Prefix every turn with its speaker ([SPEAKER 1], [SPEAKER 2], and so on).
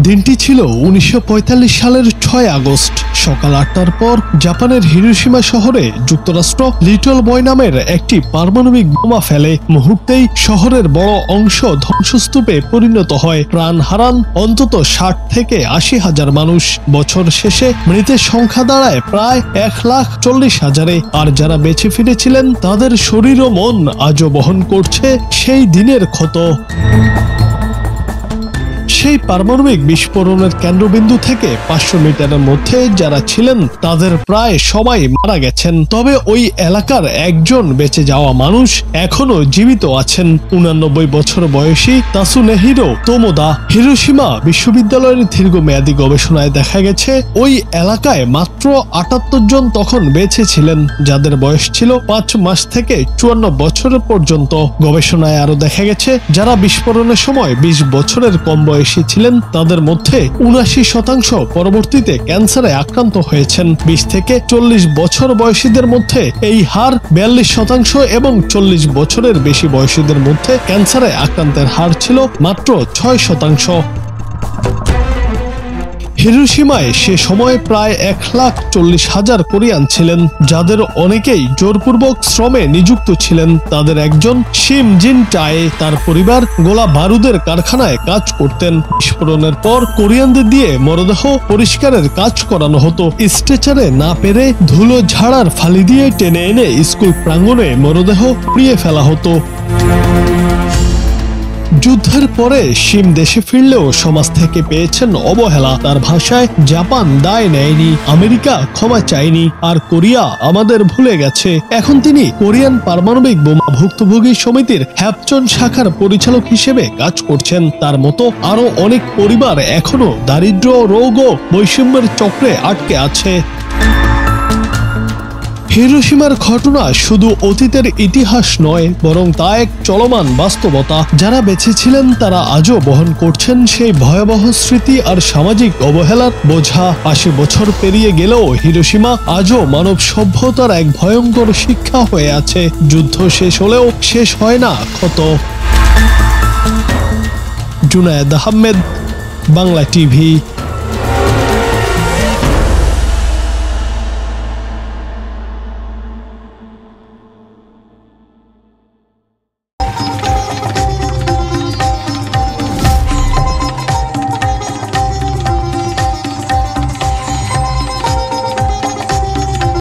[SPEAKER 1] দিনটি ছিল 1945 সালের 6 আগস্ট সকাল 8টার পর জাপানের হিরোশিমা শহরে যুক্তরাষ্ট্র লিটল বয় নামের একটি পারমাণবিক বোমা ফেলে। মুহূর্তেই শহরের বড় অংশ ধ্বংসস্তূপে পরিণত হয়। প্রাণ হারান অন্তত 60 থেকে 80 হাজার মানুষ। বছর শেষে মৃতের সংখ্যা দাঁড়ায় প্রায় 1,40,000-এ। আর যারা বেঁচে ফিরেছিলেন তাদের শরীর ও মন আজও বহন করছে সেই দিনের ক্ষত। সেই পারমাণবিক বিস্ফোরণের কেন্দ্রবিন্দু থেকে 500 মিটারের মধ্যে যারা ছিলেন তাদের প্রায় সবাই মারা গেছেন। তবে ওই এলাকার একজন বেঁচে যাওয়া মানুষ এখনো জীবিত আছেন। 89 বছর বয়সী তাসুনেহিরো তোমোদা। হিরোশিমা বিশ্ববিদ্যালয়ের দীর্ঘমেয়াদী গবেষণায় দেখা গেছে ওই এলাকায় মাত্র 78 জন তখন বেঁচে ছিলেন, যাদের বয়স ছিল 5 মাস থেকে 54 বছর পর্যন্ত। গবেষণায় আরো দেখা গেছে যারা বিস্ফোরণের সময় 20 বছরের কম বয়সী ছিলেন তাদের মধ্যে 79% পরবর্তীতে ক্যান্সারে আক্রান্ত হয়েছেন। 20 থেকে 40 বছর বয়সীদের মধ্যে এই হার 42% এবং 40 বছরের বেশি বয়সীদের মধ্যে ক্যান্সারে আক্রান্তের হার ছিল মাত্র 6%। হিরোশিমায় সে সময় প্রায় 1,40,000 কোরিয়ান ছিলেন, যাদের অনেকেই জোরপূর্বক শ্রমে নিযুক্ত ছিলেন। তাদের একজন শিম জিন টায়ে। তার পরিবার গোলা বারুদের কারখানায় কাজ করতেন। বিস্ফোরণের পর কোরিয়ানদের দিয়ে মরদেহ পরিষ্কারের কাজ করানো হতো। স্ট্রেচারে না পেরে ধুলো ঝাড়ার ফালি দিয়ে টেনে এনে স্কুল প্রাঙ্গণে মরদেহ পুড়িয়ে ফেলা হতো। যুদ্ধের পরে শিম দেশে ফিরলেও সমাজ থেকে পেয়েছেন অবহেলা। তার ভাষায়, জাপান দায় নেয়নি, আমেরিকা ক্ষমা চায়নি, আর কোরিয়া আমাদের ভুলে গেছে। এখন তিনি কোরিয়ান পারমাণবিক বোমা ভুক্তভোগী সমিতির হ্যাপচন শাখার পরিচালক হিসেবে কাজ করছেন। তার মতো আরো অনেক পরিবার এখনো দারিদ্র্য, রোগ ও বৈষম্যের চক্রে আটকে আছে। হিরোশিমার ঘটনা শুধু অতীতের ইতিহাস নয়, বরং তা এক চলমান বাস্তবতা। যারা বেঁচে ছিলেন তারা আজও বহন করছেন সেই ভয়াবহ স্মৃতি আর সামাজিক অবহেলার বোঝা। 80 বছর পেরিয়ে গেলেও হিরোশিমা আজও মানব সভ্যতার এক ভয়ঙ্কর শিক্ষা হয়ে আছে। যুদ্ধ শেষ হলেও শেষ হয় না ক্ষত। জুনায়েদ আহমেদ, বাংলা টিভি।